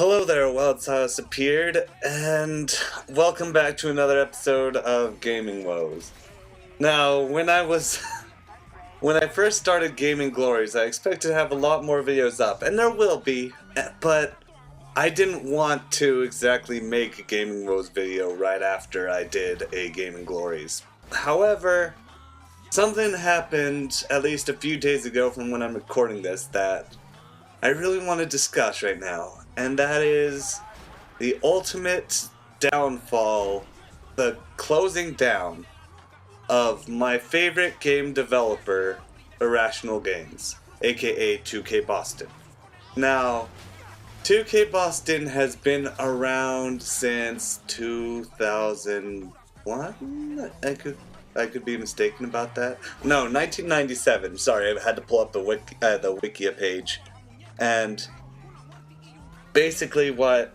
Hello there, Wild's House appeared, and welcome back to another episode of Gaming Woes. Now, when I first started Gaming Glories, I expected to have a lot more videos up, and there will be, but I didn't want to exactly make a Gaming Woes video right after I did a Gaming Glories. However, something happened at least a few days ago from when I'm recording this that I really want to discuss right now, and that is the ultimate downfall, the closing down of my favorite game developer, Irrational Games, aka 2K Boston. Now, 2K Boston has been around since 2001? I could be mistaken about that. No, 1997. Sorry, I had to pull up the Wikia page. And basically what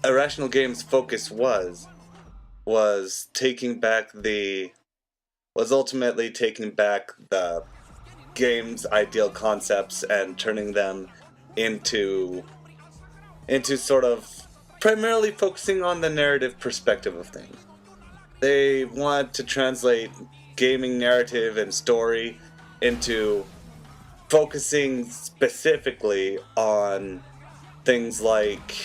Irrational Games' focus was ultimately taking back the game's ideal concepts and turning them into sort of primarily focusing on the narrative perspective of things. They want to translate gaming narrative and story into focusing specifically on things like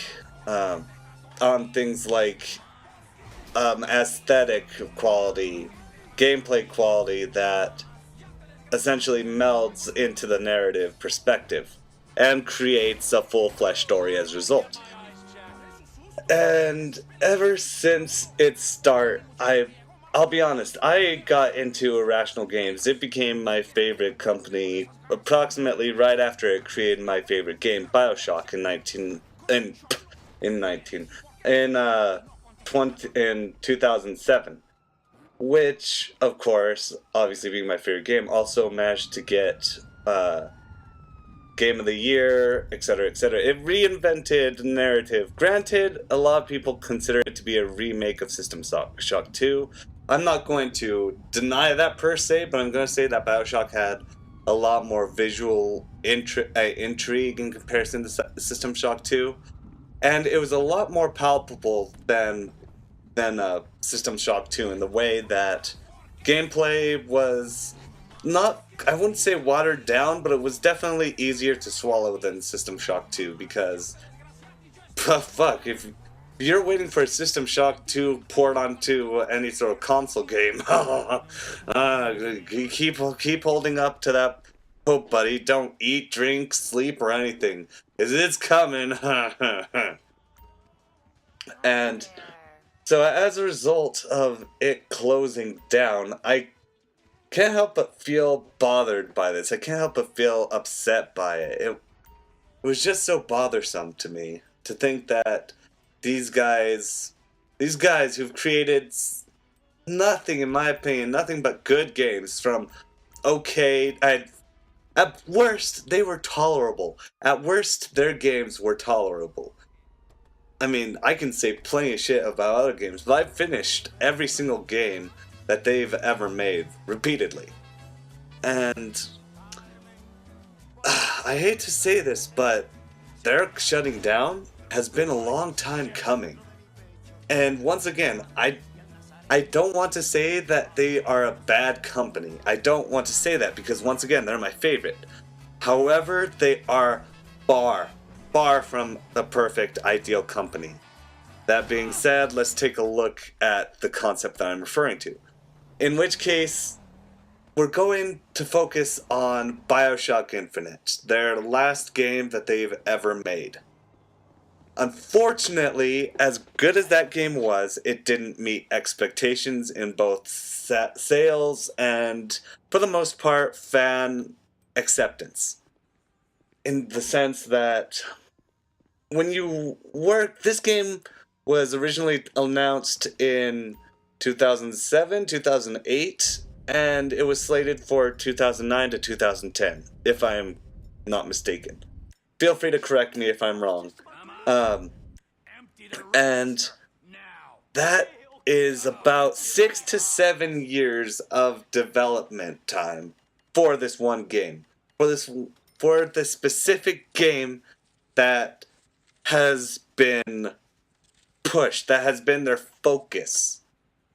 aesthetic quality, gameplay quality that essentially melds into the narrative perspective and creates a full-fledged story as a result. And ever since its start, I'll be honest, I got into Irrational Games. It became my favorite company approximately right after it created my favorite game, BioShock, in 2007. Which, of course, obviously being my favorite game, also managed to get Game of the Year, etc., etc. It reinvented narrative. Granted, a lot of people consider it to be a remake of System Shock 2. I'm not going to deny that per se, but I'm going to say that BioShock had a lot more visual intrigue in comparison to System Shock 2. And it was a lot more palpable than System Shock 2 in the way that gameplay was not, I wouldn't say watered down, but it was definitely easier to swallow than System Shock 2 because, fuck, if you're waiting for a System Shock 2 port onto any sort of console game, keep holding up to that hope, buddy. Don't eat, drink, sleep, or anything, 'cause it's coming. And so as a result of it closing down, I can't help but feel bothered by this. I can't help but feel upset by it. It was just so bothersome to me to think that these guys who've created nothing, in my opinion, nothing but good games from at worst, they were tolerable. At worst, their games were tolerable. I mean, I can say plenty of shit about other games, but I've finished every single game that they've ever made, repeatedly. And I hate to say this, but their shutting down has been a long time coming. And once again, I don't want to say that they are a bad company. I don't want to say that because, once again, they're my favorite. However, they are far from the perfect ideal company. That being said, let's take a look at the concept that I'm referring to. In which case, we're going to focus on BioShock Infinite, their last game that they've ever made. Unfortunately, as good as that game was, it didn't meet expectations in both sales and, for the most part, fan acceptance. In the sense that this game was originally announced in 2007, 2008, and it was slated for 2009 to 2010, if I am not mistaken. Feel free to correct me if I'm wrong. And that is about 6 to 7 years of development time for this one game. For this specific game that has been pushed, that has been their focus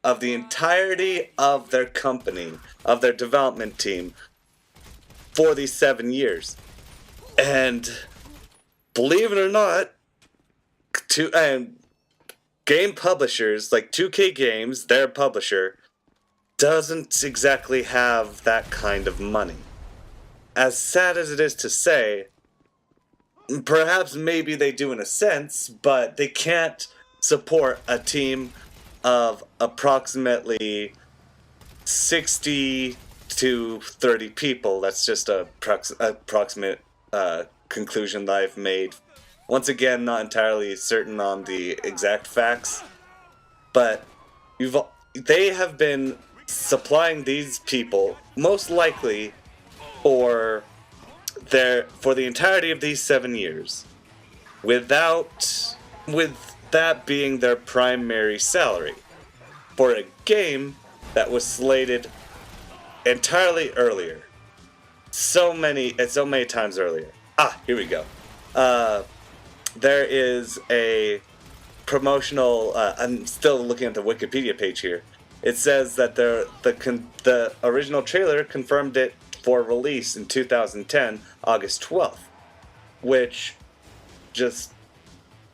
of the entirety of their company, of their development team for these 7 years. And believe it or not, game publishers like 2K Games, their publisher, doesn't exactly have that kind of money. As sad as it is to say, perhaps maybe they do in a sense, but they can't support a team of approximately 60 to 30 people. That's just a approximate conclusion that I've made. Once again, not entirely certain on the exact facts, but they have been supplying these people most likely for the entirety of these 7 years, with that being their primary salary for a game that was slated entirely earlier, so many times earlier. Here we go. There is a promotional. I'm still looking at the Wikipedia page here. It says that the original trailer confirmed it for release in 2010, August 12th, which just,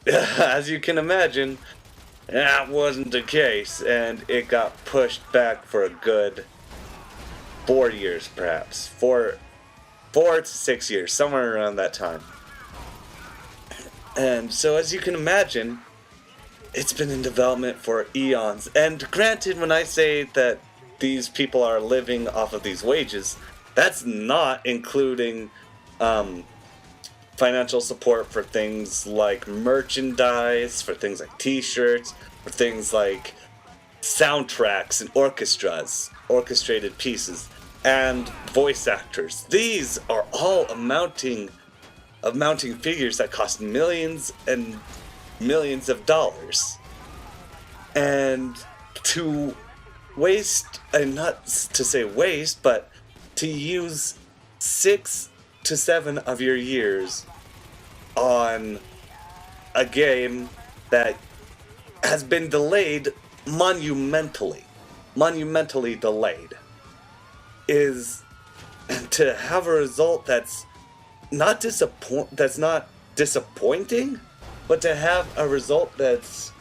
as you can imagine, that wasn't the case, and it got pushed back for a good 4 years, perhaps. 4 to 6 years, somewhere around that time. And so, as you can imagine, it's been in development for eons. And granted, when I say that these people are living off of these wages, that's not including financial support for things like merchandise, for things like t-shirts, for things like soundtracks and orchestras, orchestrated pieces, and voice actors. These are all amounting figures that cost millions and millions of dollars. And to waste, and not to say waste, but to use 6 to 7 of your years on a game that has been delayed monumentally delayed, is to have a result that's not disappointing, but to have a result that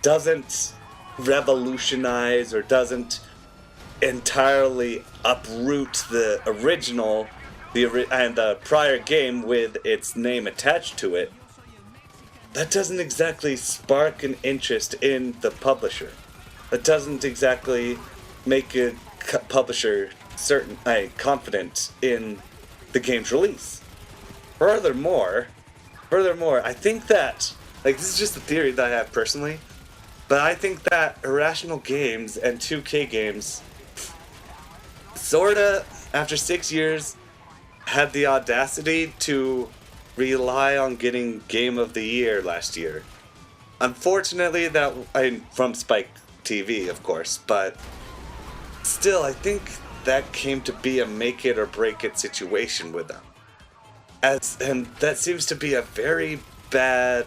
doesn't revolutionize or doesn't entirely uproot the original and the prior game with its name attached to it, that doesn't exactly spark an interest in the publisher. That doesn't exactly make a publisher confident in the game's release. Furthermore, I think that, this is just a theory that I have personally, but I think that Irrational Games and 2K Games sorta, after 6 years, had the audacity to rely on getting Game of the Year last year. Unfortunately, from Spike TV, of course, but still, I think that came to be a make it or break it situation with them. And that seems to be a very bad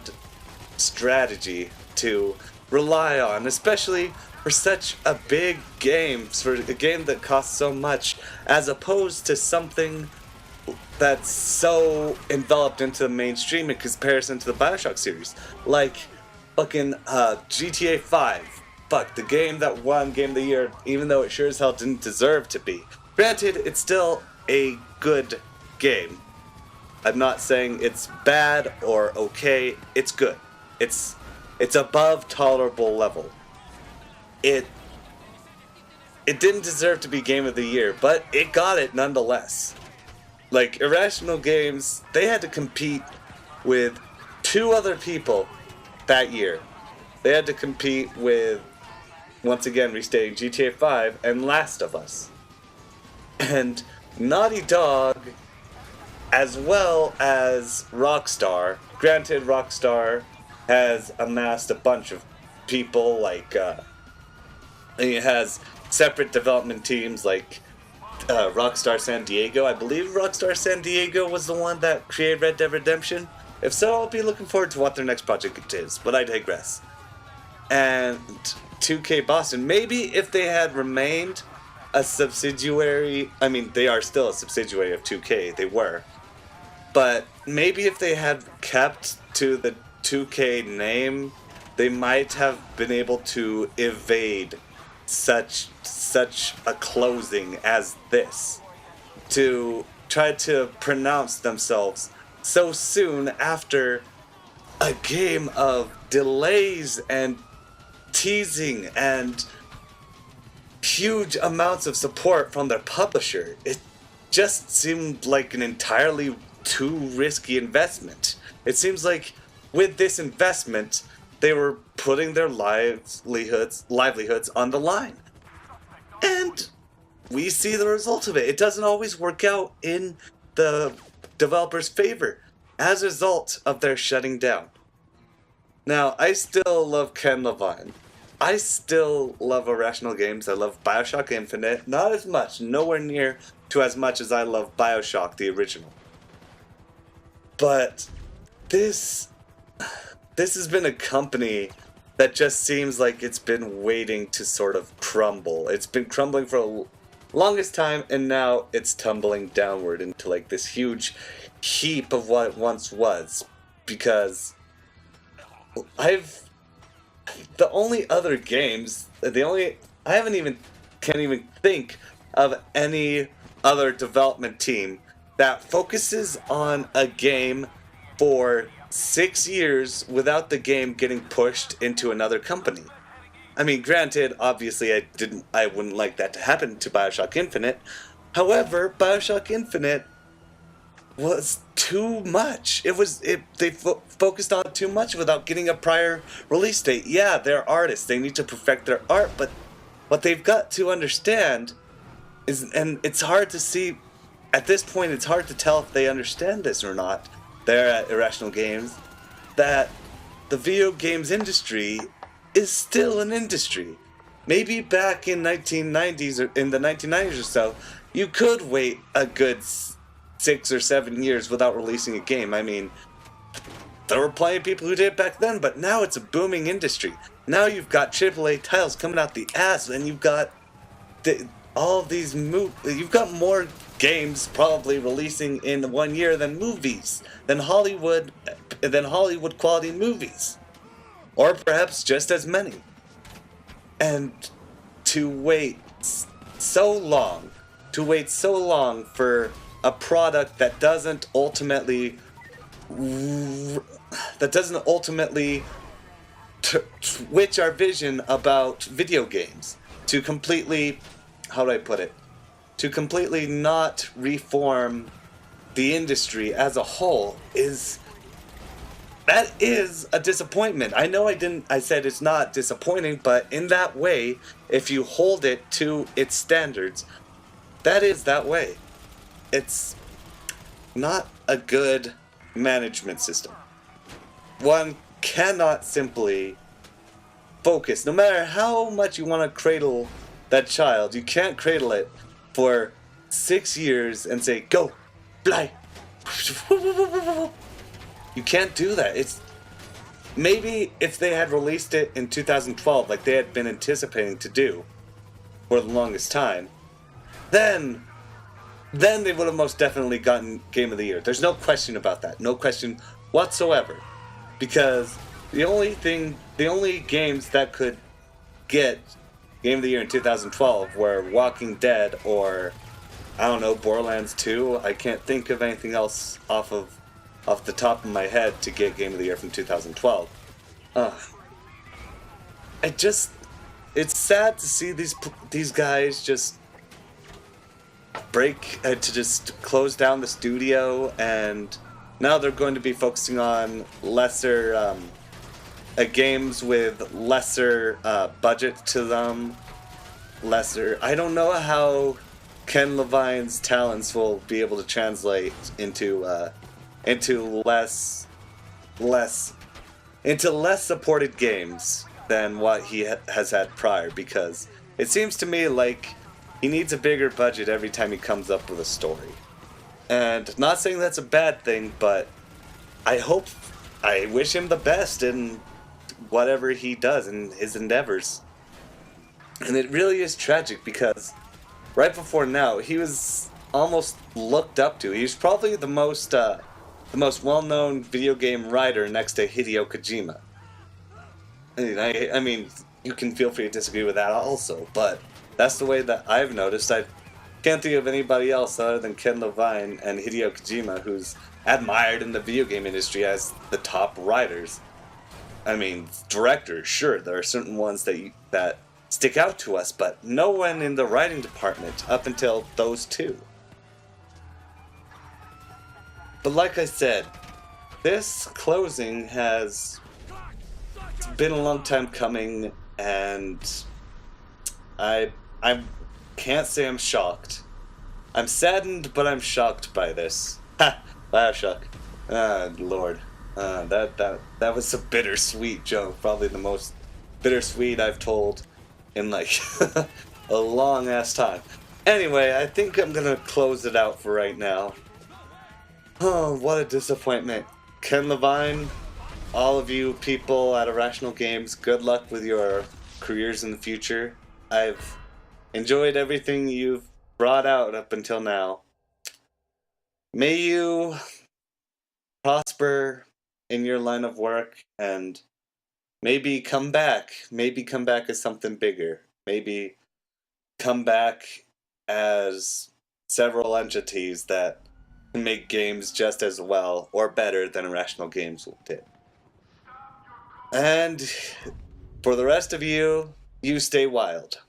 strategy to rely on, especially for such a big game, for a game that costs so much, as opposed to something that's so enveloped into the mainstream in comparison to the BioShock series. Like fucking GTA 5. Fuck, the game that won Game of the Year, even though it sure as hell didn't deserve to be. Granted, it's still a good game. I'm not saying it's bad or okay, it's good. It's above tolerable level. It didn't deserve to be Game of the Year, but it got it nonetheless. Like, Irrational Games, they had to compete with 2 other people that year. They had to compete with, once again restating, GTA 5 and Last of Us. And Naughty Dog, as well as Rockstar. Granted, Rockstar has amassed a bunch of people, like, it has separate development teams, like Rockstar San Diego. I believe Rockstar San Diego was the one that created Red Dead Redemption. If so, I'll be looking forward to what their next project is, but I digress. And 2K Boston, maybe if they had remained a subsidiary, I mean, they are still a subsidiary of 2K, they were. But maybe if they had kept to the 2K name, they might have been able to evade such a closing as this. To try to pronounce themselves so soon after a game of delays and teasing and huge amounts of support from their publisher. It just seemed like an entirely too risky investment. It seems like with this investment, they were putting their livelihoods on the line. And we see the result of it. It doesn't always work out in the developer's favor as a result of their shutting down. Now, I still love Ken Levine. I still love Irrational games. I love Bioshock Infinite. Not as much, nowhere near to as much as I love Bioshock, the original. But this has been a company that just seems like it's been waiting to sort of crumble. It's been crumbling for the longest time, and now it's tumbling downward into like this huge heap of what it once was. Because the only other games, I can't even think of any other development team that focuses on a game for 6 years without the game getting pushed into another company. I mean, granted, obviously I wouldn't like that to happen to Bioshock Infinite. However, Bioshock Infinite was too much. They focused on too much without getting a prior release date. Yeah, they're artists. They need to perfect their art, but what they've got to understand is, and it's hard to see, at this point it's hard to tell if they understand this or not, they're at Irrational Games, that the video games industry is still an industry. Maybe back in 1990s or in the 1990s or so, you could wait a good 6 or 7 years without releasing a game. I mean, there were plenty of people who did it back then, but now it's a booming industry. Now you've got AAA titles coming out the ass, and you've got you've got more games probably releasing in 1 year than movies, than Hollywood quality movies, or perhaps just as many. And to wait so long for a product that doesn't ultimately switch our vision about video games, to completely, how do I put it, to completely not reform the industry as a whole, is a disappointment. I know I said it's not disappointing, but in that way, if you hold it to its standards, that is that way. It's not a good management system. One cannot simply focus. No matter how much you want to cradle that child, you can't cradle it for 6 years and say, go, fly. You can't do that. It's maybe if they had released it in 2012, like they had been anticipating to do for the longest time, then they would have most definitely gotten Game of the Year. There's no question about that. No question whatsoever. Because the only games that could get Game of the Year in 2012 were Walking Dead or, I don't know, Borderlands 2. I can't think of anything else off the top of my head to get Game of the Year from 2012. It's sad to see these guys just just close down the studio, and now they're going to be focusing on lesser games with lesser budget to them. I don't know how Ken Levine's talents will be able to translate into less supported games than what he has had prior, because it seems to me like he needs a bigger budget every time he comes up with a story. And not saying that's a bad thing, but I wish him the best in whatever he does in his endeavors. And it really is tragic because right before now, he was almost looked up to. He was probably the most well-known video game writer next to Hideo Kojima. I mean, you can feel free to disagree with that also, but that's the way that I've noticed. I can't think of anybody else other than Ken Levine and Hideo Kojima who's admired in the video game industry as the top writers. I mean, directors, sure, there are certain ones that stick out to us, but no one in the writing department up until those two. But like I said, this closing has been a long time coming, and I can't say I'm shocked. I'm saddened, but I'm shocked by this. Ha! Bioshock. Ah, Lord. That was a bittersweet joke. Probably the most bittersweet I've told in like a long ass time. Anyway, I think I'm gonna close it out for right now. Oh, what a disappointment. Ken Levine, all of you people at Irrational Games, good luck with your careers in the future. I've enjoyed everything you've brought out up until now. May you prosper in your line of work and maybe come back. Maybe come back as something bigger. Maybe come back as several entities that can make games just as well or better than Irrational Games did. And for the rest of you, you stay wild.